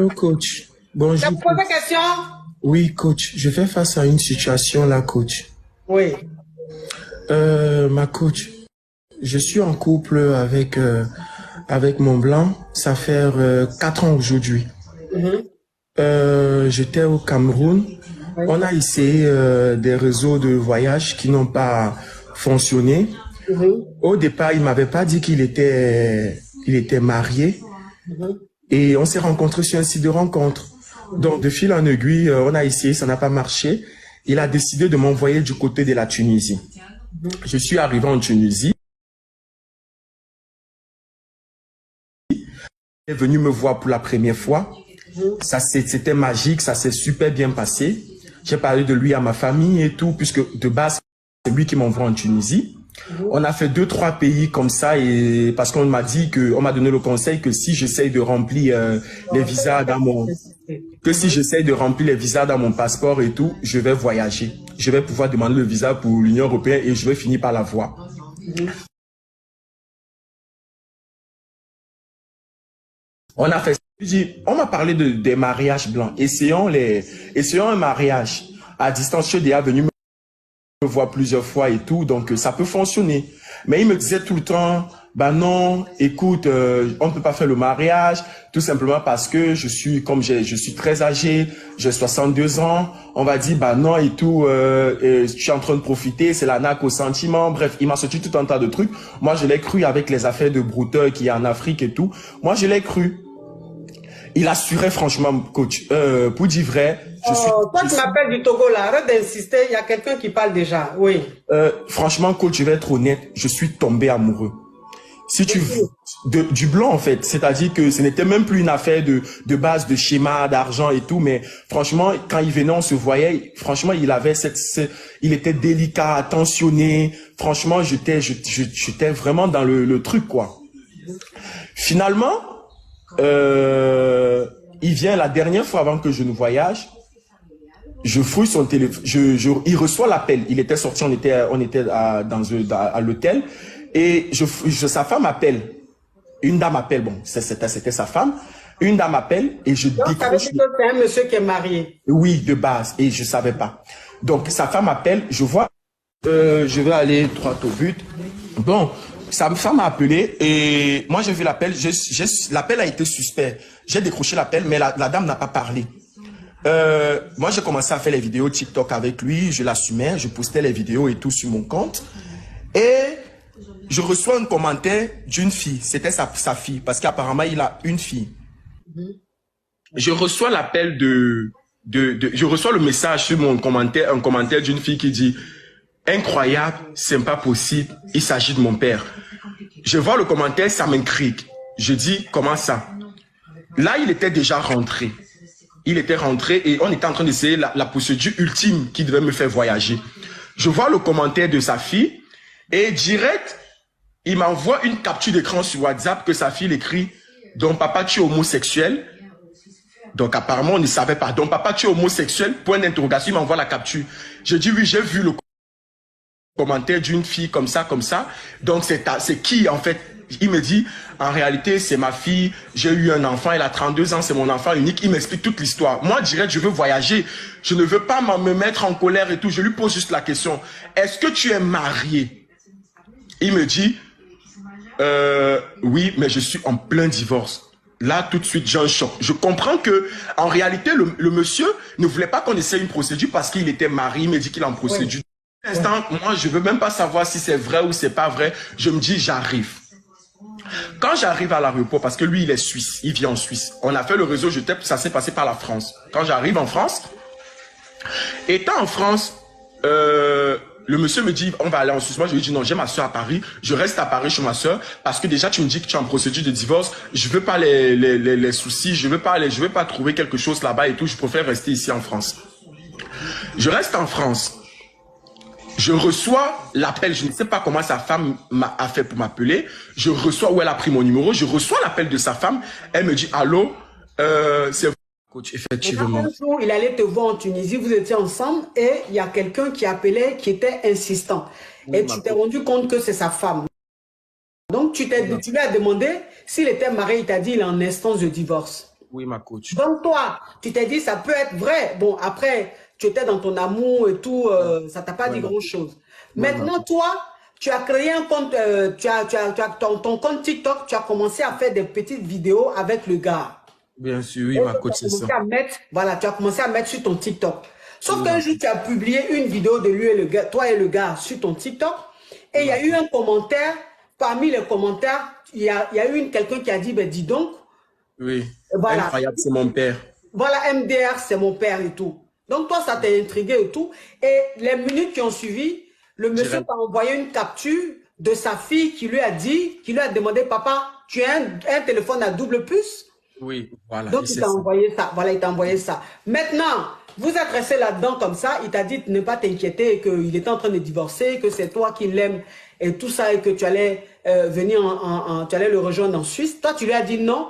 Allô, coach. T'as Bonjour, posé coach. question? Oui, coach. Je fais face à une situation là, coach. Oui. Ma coach, je suis en couple avec mon blanc. Ça fait 4 ans aujourd'hui. Mhm. J'étais au Cameroun. Oui. On a essayé des réseaux de voyage qui n'ont pas fonctionné. Mhm. Au départ, il m'avait pas dit il était marié. Mhm. Et on s'est rencontrés sur un site de rencontre. Donc, de fil en aiguille, on a essayé, ça n'a pas marché. Il a décidé de m'envoyer du côté de la Tunisie. Je suis arrivé en Tunisie. Il est venu me voir pour la première fois. C'était magique, ça s'est super bien passé. J'ai parlé de lui à ma famille et tout, puisque de base, c'est lui qui m'envoie en Tunisie. On a fait 2-3 pays comme ça et parce qu'on m'a dit on m'a donné le conseil que si j'essaye de remplir les visas dans mon passeport et tout, je vais voyager. Je vais pouvoir demander le visa pour l'Union européenne et je vais finir par l'avoir. On a fait, on m'a parlé des mariages blancs. Essayons un mariage à distance. Je suis déjà venu me voir plusieurs fois et tout, donc ça peut fonctionner. Mais il me disait tout le temps, bah non, écoute, on ne peut pas faire le mariage, tout simplement parce que je suis très âgé, j'ai 62 ans, on va dire, bah non et tout, je suis en train de profiter, c'est la naque au sentiment, bref, il m'a sorti tout un tas de trucs. Moi, je l'ai cru avec les affaires de brouteurs qu'il y a en Afrique et tout. Moi, je l'ai cru. Il assurait franchement, coach, pour dire vrai, Toi, tu m'appelles du Togo là, arrête d'insister, il y a quelqu'un qui parle déjà, oui. franchement, coach, je vais être honnête, je suis tombé amoureux. Si tu veux, du blanc en fait, c'est-à-dire que ce n'était même plus une affaire de base de schéma, d'argent et tout, mais franchement, quand il venait, on se voyait, franchement, il avait il était délicat, attentionné, franchement, j'étais vraiment dans le truc, quoi. Finalement, il vient la dernière fois avant que je ne voyage, je fouille son téléphone, il reçoit l'appel. Il était sorti, on était à l'hôtel et sa femme appelle. Une dame appelle, bon, c'était sa femme. Une dame appelle et je Donc, ça veut décroche. dire que c'est un monsieur qui est marié. Oui, de base, et je savais pas. Donc, sa femme appelle, je vois, je vais aller droit au but. Bon, sa femme a appelé et moi j'ai vu l'appel, l'appel a été suspect. J'ai décroché l'appel, mais la dame n'a pas parlé. Moi, j'ai commencé à faire les vidéos TikTok avec lui, je l'assumais, je postais les vidéos et tout sur mon compte. Et je reçois un commentaire d'une fille, c'était sa fille, parce qu'apparemment, il a une fille. Je reçois l'appel je reçois le message sur mon commentaire, un commentaire d'une fille qui dit « Incroyable, c'est pas possible, il s'agit de mon père. » Je vois le commentaire, ça m'intrigue. Je dis « Comment ça ?» Là, il était déjà rentré. Il était rentré et on était en train d'essayer la procédure ultime qui devait me faire voyager. Je vois le commentaire de sa fille et direct, il m'envoie une capture d'écran sur WhatsApp que sa fille écrit « Donc papa, tu es homosexuel ?» Donc apparemment, on ne savait pas. « Donc papa, tu es homosexuel ?» Point d'interrogation, il m'envoie la capture. Je dis « Oui, j'ai vu le commentaire d'une fille comme ça, comme ça. » Donc c'est qui en fait? Il me dit, en réalité, c'est ma fille, j'ai eu un enfant, elle a 32 ans, c'est mon enfant unique. Il m'explique toute l'histoire. Moi, direct, je veux voyager. Je ne veux pas me mettre en colère et tout. Je lui pose juste la question. Est-ce que tu es marié? Il me dit, oui, mais je suis en plein divorce. Là, tout de suite, j'ai un choc. Je comprends que, en réalité, le monsieur ne voulait pas qu'on essaie une procédure parce qu'il était marié. Il me dit qu'il est en procédure. Pour l'instant, moi, je veux même pas savoir si c'est vrai ou c'est pas vrai. Je me dis, j'arrive. Quand j'arrive à l'aéroport, parce que lui, il est suisse, il vit en Suisse. On a fait le réseau JETEP, ça s'est passé par la France. Quand j'arrive en France, étant en France, le monsieur me dit, on va aller en Suisse. Moi, je lui dis, non, j'ai ma soeur à Paris. Je reste à Paris chez ma soeur parce que déjà, tu me dis que tu es en procédure de divorce. Je veux pas les soucis, je veux pas trouver quelque chose là-bas et tout. Je préfère rester ici en France. Je reste en France. Je reçois l'appel, je ne sais pas comment sa femme a fait pour m'appeler. Je reçois, où elle a pris mon numéro, je reçois l'appel de sa femme. Elle me dit, allô, c'est coach, effectivement. Un jour, il allait te voir en Tunisie, vous étiez ensemble et il y a quelqu'un qui appelait, qui était insistant. Et tu t'es rendu compte que c'est sa femme. Donc, tu lui as demandé s'il était marié, il t'a dit il est en instance de divorce. Oui, ma coach. Donc toi, tu t'es dit, ça peut être vrai. Bon, après, tu étais dans ton amour et tout, ça t'a pas Ouais, dit ma, grand-chose. ouais, ma Maintenant, coach. toi, tu as créé un compte, tu as ton compte TikTok, tu as commencé à faire des petites vidéos avec le gars. Bien sûr, oui, Et ma que tu coach, as c'est ça. commencé à mettre, voilà, tu as commencé à mettre sur ton TikTok. Sauf Oui, qu'un ma jour, coach. tu as publié une vidéo de lui et le gars, toi et le gars sur ton TikTok, et Oui, il y ma a eu coach. un commentaire, parmi les commentaires, il y a eu quelqu'un qui a dit, ben dis donc, Oui. voilà, Incroyable, c'est mon père. voilà, MDR, c'est mon père et tout. Donc toi, ça t'a intrigué et tout. Et les minutes qui ont suivi, le monsieur Direct. t'a envoyé une capture de sa fille qui lui a dit, qui lui a demandé, papa, tu as un téléphone à double puce? Oui, voilà, Donc et il c'est t'a ça. envoyé ça. Voilà, il t'a envoyé ça. Maintenant, vous êtes resté là-dedans comme ça, il t'a dit de ne pas t'inquiéter, qu'il était en train de divorcer, que c'est toi qui l'aimes et tout ça, et que tu allais venir tu allais le rejoindre en Suisse. Toi, tu lui as dit non,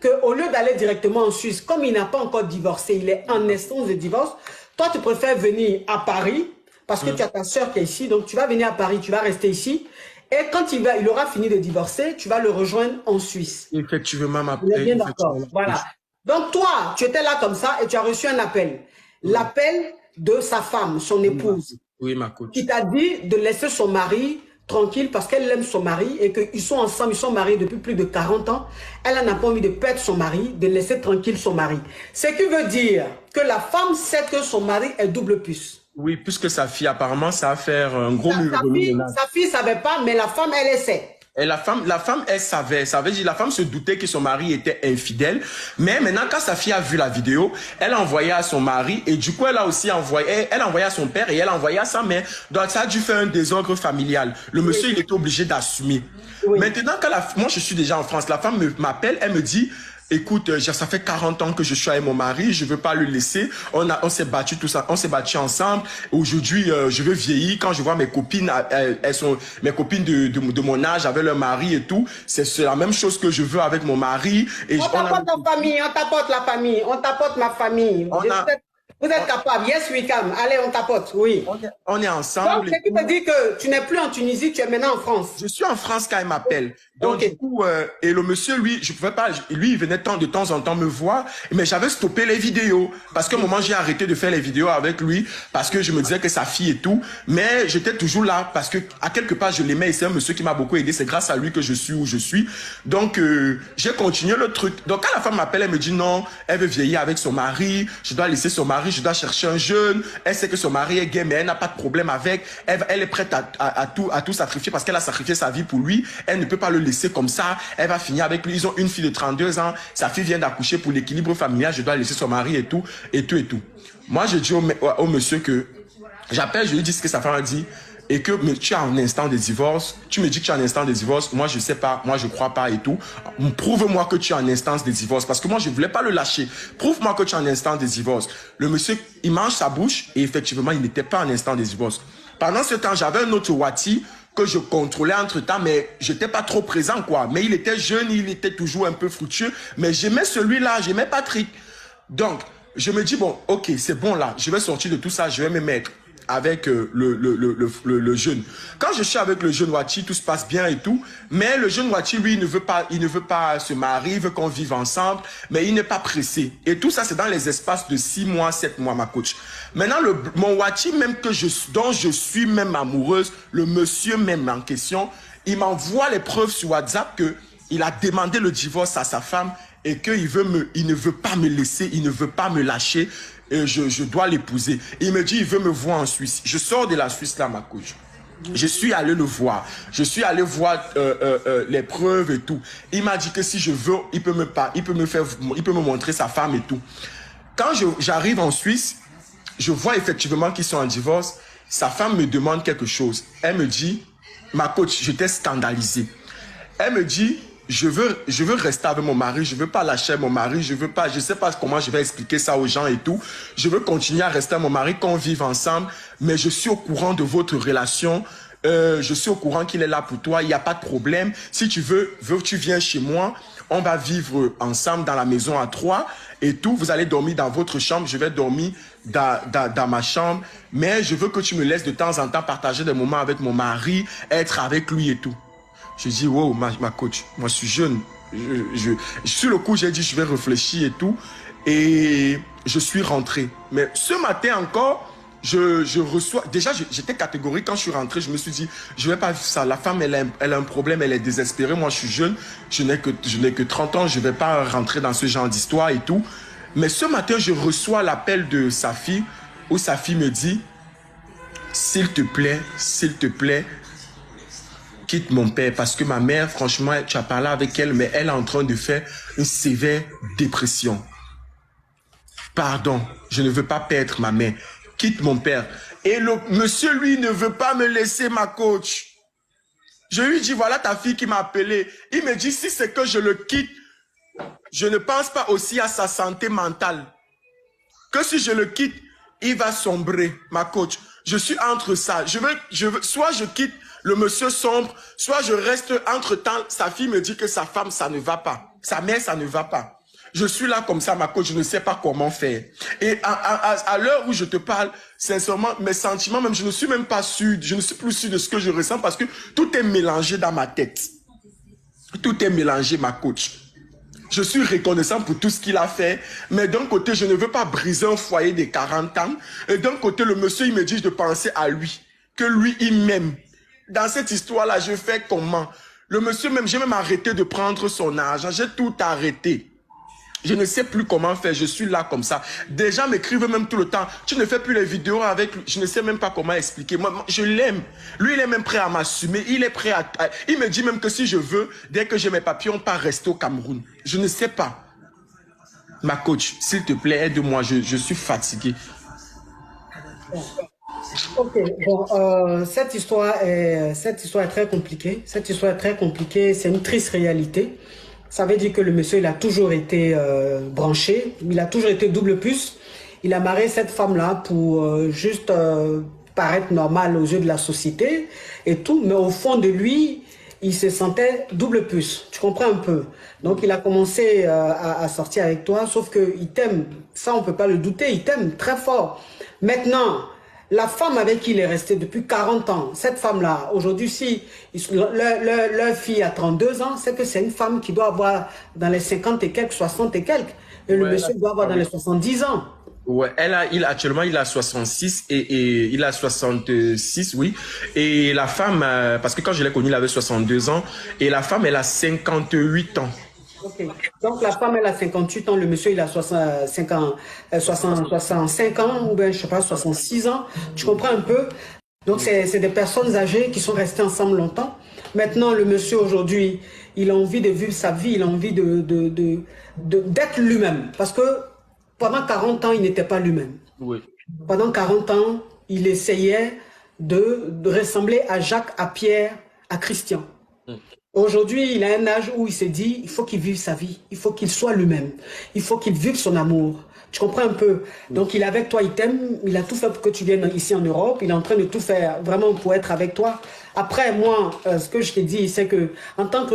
qu'au lieu d'aller directement en Suisse, comme il n'a pas encore divorcé, il est en instance de divorce, toi, tu préfères venir à Paris, parce que tu as ta soeur qui est ici, donc tu vas venir à Paris, tu vas rester ici, et quand il aura fini de divorcer, tu vas le rejoindre en Suisse. Effectivement, On est bien effectivement, d'accord. ma Voilà. coach. Donc toi, tu étais là comme ça et tu as reçu un appel. Oui, L'appel de sa femme, son oui, ma épouse, coach. Oui, ma qui coach. t'a dit de laisser son mari tranquille parce qu'elle aime son mari et qu'ils sont ensemble, ils sont mariés depuis plus de 40 ans. Elle n'a pas envie de perdre son mari, de laisser tranquille son mari. Ce qui veut dire que la femme sait que son mari est double puce. Oui, puisque sa fille, apparemment, ça va faire un gros remue-ménage. Sa fille ne savait pas, mais la femme, elle sait. Et la femme, elle savait, ça veut dire, la femme se doutait que son mari était infidèle. Mais maintenant, quand sa fille a vu la vidéo, elle a envoyé à son mari et du coup, elle a aussi envoyé, elle a envoyé à son père et elle a envoyé à sa mère. Donc, ça a dû faire un désordre familial. Le monsieur, il était obligé d'assumer. Oui. Maintenant, moi, je suis déjà en France, la femme m'appelle, elle me dit, écoute, ça fait 40 ans que je suis avec mon mari, je veux pas le laisser. On s'est battu tout ça, on s'est battu ensemble. Aujourd'hui, je veux vieillir. Quand je vois mes copines, elles sont mes copines de mon âge avec leur mari et tout. C'est la même chose que je veux avec mon mari. Et On t'apporte la famille, on t'apporte la famille, on t'apporte ma famille. Vous êtes capable. Yes, we can. Allez, on t'apporte. Oui. on est Donc, ensemble. ce qui veut dire que tu n'es plus en Tunisie, tu es maintenant en France. Je suis en France quand il m'appelle. Donc, Ok. du coup, et le monsieur, lui, je pouvais pas, lui, il venait de temps en temps me voir, mais j'avais stoppé les vidéos. Parce qu'à un moment, j'ai arrêté de faire les vidéos avec lui, parce que je me disais que sa fille et tout, mais j'étais toujours là, parce que, à quelque part, je l'aimais et c'est un monsieur qui m'a beaucoup aidé. C'est grâce à lui que je suis où je suis. Donc, j'ai continué le truc. Donc, quand la femme m'appelle, elle me dit non, elle veut vieillir avec son mari, je dois laisser son mari, je dois chercher un jeune. Elle sait que son mari est gay, mais elle n'a pas de problème avec. Elle est prête à tout sacrifier parce qu'elle a sacrifié sa vie pour lui. Elle ne peut pas le laisser comme ça. Elle va finir avec lui. Ils ont une fille de 32 ans. Sa fille vient d'accoucher pour l'équilibre familial. Je dois laisser son mari et tout, et tout, et tout. Moi, je dis au monsieur que j'appelle, je lui dis ce que sa femme a dit. Et que mais tu as un instant de divorce, tu me dis que tu as un instant de divorce, moi je sais pas, moi je crois pas et tout. Prouve-moi que tu as un instant de divorce parce que moi je voulais pas le lâcher. Prouve-moi que tu as un instant de divorce. Le monsieur, il mange sa bouche et effectivement, il n'était pas en instant de divorce. Pendant ce temps, j'avais un autre Wati que je contrôlais entre-temps, mais j'étais pas trop présent, quoi. Mais il était jeune, il était toujours un peu fructueux, mais j'aimais celui-là, j'aimais Patrick. Donc, je me dis, bon, ok, c'est bon là, je vais sortir de tout ça, je vais me mettre avec le jeune. Quand je suis avec le jeune Wati, tout se passe bien et tout, mais le jeune Wati, lui, il ne veut pas se marier, il veut qu'on vive ensemble, mais il n'est pas pressé. Et tout ça, c'est dans les espaces de 6 mois, 7 mois, ma coach. Maintenant, mon Wati, même dont je suis même amoureuse, le monsieur même en question, il m'envoie les preuves sur WhatsApp que il a demandé le divorce à sa femme et qu'il ne veut pas me laisser, il ne veut pas me lâcher. Et je dois l'épouser. Il me dit, il veut me voir en Suisse. Je sors de la Suisse là, ma coach. Je suis allé le voir. Je suis allé voir les preuves et tout. Il m'a dit que si je veux, il peut me montrer sa femme et tout. Quand j'arrive en Suisse, je vois effectivement qu'ils sont en divorce. Sa femme me demande quelque chose. Elle me dit, ma coach, j'étais scandalisé. Elle me dit, je veux rester avec mon mari, je veux pas lâcher mon mari, je sais pas comment je vais expliquer ça aux gens et tout. Je veux continuer à rester avec mon mari, qu'on vive ensemble, mais je suis au courant de votre relation. Je suis au courant qu'il est là pour toi, il n'y a pas de problème. Si tu veux, tu viens chez moi, on va vivre ensemble dans la maison à 3 et tout. Vous allez dormir dans votre chambre, je vais dormir dans ma chambre. Mais je veux que tu me laisses de temps en temps partager des moments avec mon mari, être avec lui et tout. Je dis, wow, ma coach, moi je suis jeune. Sur le coup, j'ai dit, je vais réfléchir et tout. Et je suis rentré. Mais ce matin encore, je reçois... Déjà, j'étais catégorique quand je suis rentré. Je me suis dit, je vais pas vivre ça. La femme, elle a un problème, elle est désespérée. Moi, je suis jeune. Je n'ai que 30 ans. Je vais pas rentrer dans ce genre d'histoire et tout. Mais ce matin, je reçois l'appel de sa fille, où sa fille me dit, s'il te plaît, quitte mon père. Parce que ma mère, franchement, tu as parlé avec elle, mais elle est en train de faire une sévère dépression. Pardon, je ne veux pas perdre ma mère. Quitte mon père. Et le monsieur, lui, ne veut pas me laisser, ma coach. Je lui dis, voilà ta fille qui m'a appelé. Il me dit, si c'est que je le quitte, je ne pense pas aussi à sa santé mentale. Que si je le quitte, il va sombrer, ma coach. Je suis entre ça. Soit je quitte le monsieur sombre, soit je reste entre-temps. Sa fille me dit que sa femme, ça ne va pas. Sa mère, ça ne va pas. Je suis là comme ça, ma coach, je ne sais pas comment faire. Et à l'heure où je te parle, sincèrement, mes sentiments, même, je ne suis même pas sûr, je ne suis plus sûr de ce que je ressens parce que tout est mélangé dans ma tête. Tout est mélangé, ma coach. Je suis reconnaissant pour tout ce qu'il a fait, mais d'un côté, je ne veux pas briser un foyer de 40 ans. Et d'un côté, le monsieur, il me dit de penser à lui, que lui, il m'aime. Dans cette histoire-là, je fais comment? Le monsieur, même, j'ai même arrêté de prendre son argent, j'ai tout arrêté. Je ne sais plus comment faire, je suis là comme ça. Des gens m'écrivent même tout le temps, tu ne fais plus les vidéos avec lui. Je ne sais même pas comment expliquer. Moi, je l'aime. Lui, il est même prêt à m'assumer. Il est prêt à... Il me dit même que si je veux, dès que j'ai mes papiers, on part rester au Cameroun. Je ne sais pas. Ma coach, s'il te plaît, aide-moi. Je suis fatigué. Ok, bon, cette histoire est très compliquée. Cette histoire est très compliquée. C'est une triste réalité. Ça veut dire que le monsieur, il a toujours été branché, il a toujours été double puce. Il a marié cette femme-là pour juste paraître normal aux yeux de la société et tout. Mais au fond de lui, il se sentait double puce. Tu comprends un peu? Donc, il a commencé à sortir avec toi, sauf qu'il t'aime. Ça, on ne peut pas le douter. Il t'aime très fort. Maintenant, la femme avec qui il est resté depuis 40 ans, cette femme-là, aujourd'hui, si leur fille a 32 ans, c'est que c'est une femme qui doit avoir dans les 50 et quelques, 60 et quelques. Et le monsieur doit avoir dans les 70 ans. Ouais, actuellement, il a 66 et il a 66, oui. Et la femme, parce que quand je l'ai connue, il avait 62 ans. Et la femme, elle a 58 ans. Okay. Donc la femme, elle a 58 ans, le monsieur, il a 65 ans, ou bien, je sais pas, 66 ans. Tu comprends un peu? Donc c'est des personnes âgées qui sont restées ensemble longtemps. Maintenant, le monsieur, aujourd'hui, il a envie de vivre sa vie, il a envie d'être lui-même. Parce que pendant 40 ans, il n'était pas lui-même. Oui. Pendant 40 ans, il essayait de ressembler à Jacques, à Pierre, à Christian. Aujourd'hui, il a un âge où il s'est dit, il faut qu'il vive sa vie, il faut qu'il soit lui-même, il faut qu'il vive son amour. Tu comprends un peu? Donc, il est avec toi, il t'aime, il a tout fait pour que tu viennes ici en Europe, il est en train de tout faire vraiment pour être avec toi. Après, moi, ce que je t'ai dit, c'est que en tant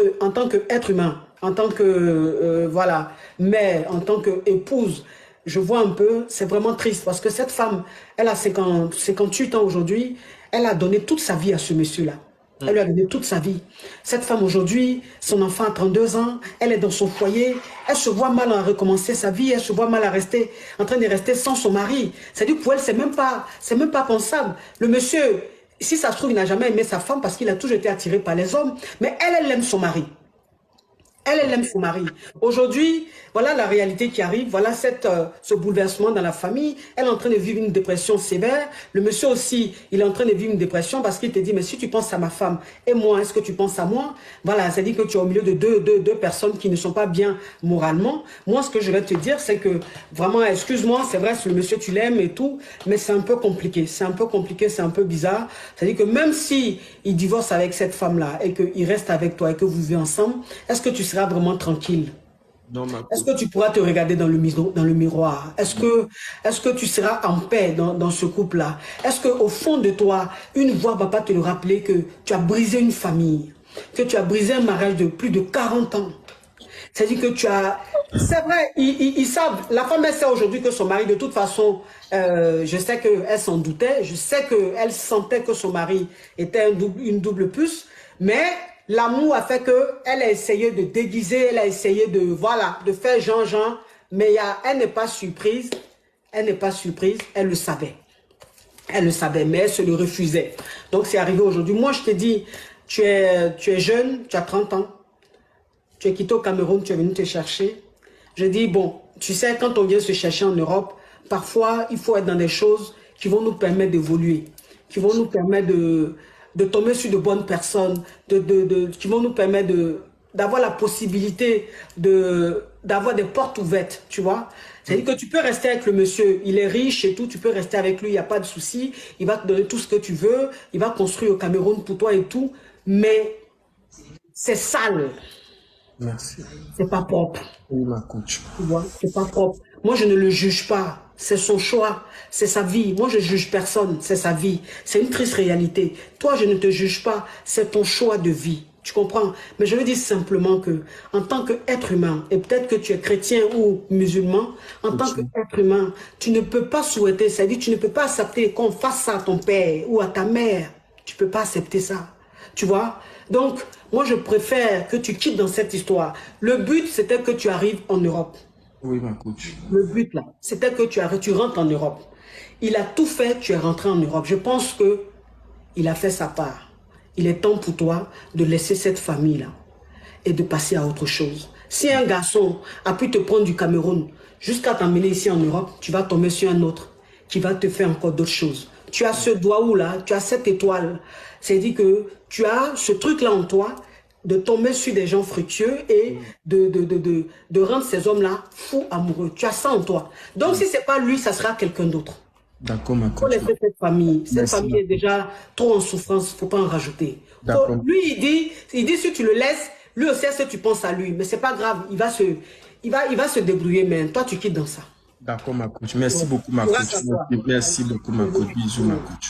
qu'être humain, en tant que, voilà, mère, en tant qu'épouse, je vois un peu, c'est vraiment triste parce que cette femme, elle a 58 ans aujourd'hui, elle a donné toute sa vie à ce monsieur-là. Elle lui a donné toute sa vie. Cette femme aujourd'hui, son enfant a 32 ans, elle est dans son foyer, elle se voit mal à recommencer sa vie, elle se voit mal à rester, en train de rester sans son mari. C'est-à-dire pour elle, c'est même pas pensable. Le monsieur, si ça se trouve, il n'a jamais aimé sa femme parce qu'il a toujours été attiré par les hommes, mais elle aime son mari. Elle aime son mari. Aujourd'hui, voilà la réalité qui arrive, voilà ce bouleversement dans la famille. Elle est en train de vivre une dépression sévère. Le monsieur aussi, il est en train de vivre une dépression parce qu'il te dit, mais si tu penses à ma femme et moi, est-ce que tu penses à moi? Voilà, c'est-à-dire que tu es au milieu de deux personnes qui ne sont pas bien moralement. Moi, ce que je vais te dire, c'est que vraiment, excuse-moi, c'est vrai, le monsieur, tu l'aimes et tout, mais c'est un peu compliqué. C'est un peu compliqué, c'est un peu bizarre. C'est-à-dire que même si il divorce avec cette femme-là et qu'il reste avec toi et que vous vivez ensemble, est-ce que tu seras vraiment tranquille? Est-ce que tu pourras te regarder dans le miroir? Est-ce que tu seras en paix dans ce couple-là? Est-ce qu'au fond de toi, une voix ne va pas te le rappeler que tu as brisé une famille, que tu as brisé un mariage de plus de 40 ans? C'est-à-dire que tu as... C'est vrai, ils savent, la femme, elle sait aujourd'hui que son mari, de toute façon, je sais qu'elle s'en doutait, je sais qu'elle sentait que son mari était une double puce, mais L'amour a fait qu'elle a essayé de déguiser, elle a essayé de, voilà, de faire genre, mais elle n'est pas surprise, elle n'est pas surprise, elle le savait. Elle le savait, mais elle se le refusait. Donc, c'est arrivé aujourd'hui. Moi, je te dis, tu es jeune, tu as 30 ans, tu es quitté au Cameroun, tu es venu te chercher. Je dis, bon, tu sais, quand on vient se chercher en Europe, parfois, il faut être dans des choses qui vont nous permettre d'évoluer, qui vont nous permettre de tomber sur de bonnes personnes, qui vont nous permettre d'avoir la possibilité d'avoir des portes ouvertes, tu vois. C'est-à-dire que tu peux rester avec le monsieur, il est riche et tout, tu peux rester avec lui, il n'y a pas de souci, il va te donner tout ce que tu veux, il va construire au Cameroun pour toi et tout, mais c'est sale. Merci. C'est pas propre. Oui, ma coach. Tu vois, c'est pas propre. Moi, je ne le juge pas. C'est son choix. C'est sa vie. Moi, je juge personne. C'est sa vie. C'est une triste réalité. Toi, je ne te juge pas. C'est ton choix de vie. Tu comprends? Mais je veux dire simplement que, en tant qu'être humain, et peut-être que tu es chrétien ou musulman, en tant qu'être humain, tu ne peux pas souhaiter, c'est-à-dire tu ne peux pas accepter qu'on fasse ça à ton père ou à ta mère. Tu peux pas accepter ça. Tu vois? Donc, moi, je préfère que tu quittes dans cette histoire. Le but, c'était que tu arrives en Europe. Oui, ma coach. Le but, là, c'était que tu rentres en Europe. Il a tout fait, tu es rentré en Europe. Je pense que il a fait sa part. Il est temps pour toi de laisser cette famille-là et de passer à autre chose. Si un garçon a pu te prendre du Cameroun jusqu'à t'emmener ici en Europe, tu vas tomber sur un autre qui va te faire encore d'autres choses. Tu as ce doigt-là, tu as cette étoile. C'est-à-dire que tu as ce truc-là en toi de tomber sur des gens fructueux et de rendre ces hommes-là fous amoureux. Tu as ça en toi. Donc, si ce n'est pas lui, ça sera quelqu'un d'autre. D'accord, ma Il faut coach. laisser cette famille. Cette Merci, famille est déjà trop en souffrance. Il ne faut pas en rajouter. D'accord. Lui, il dit si tu le laisses, lui aussi, est-ce que tu penses à lui? Mais ce n'est pas grave. Il va se débrouiller, mais toi, tu quittes dans ça. D'accord, ma coach. Merci Ouais. beaucoup, ma Grâce coach. à toi. Merci beaucoup, ma coach. Bisous, ma coach.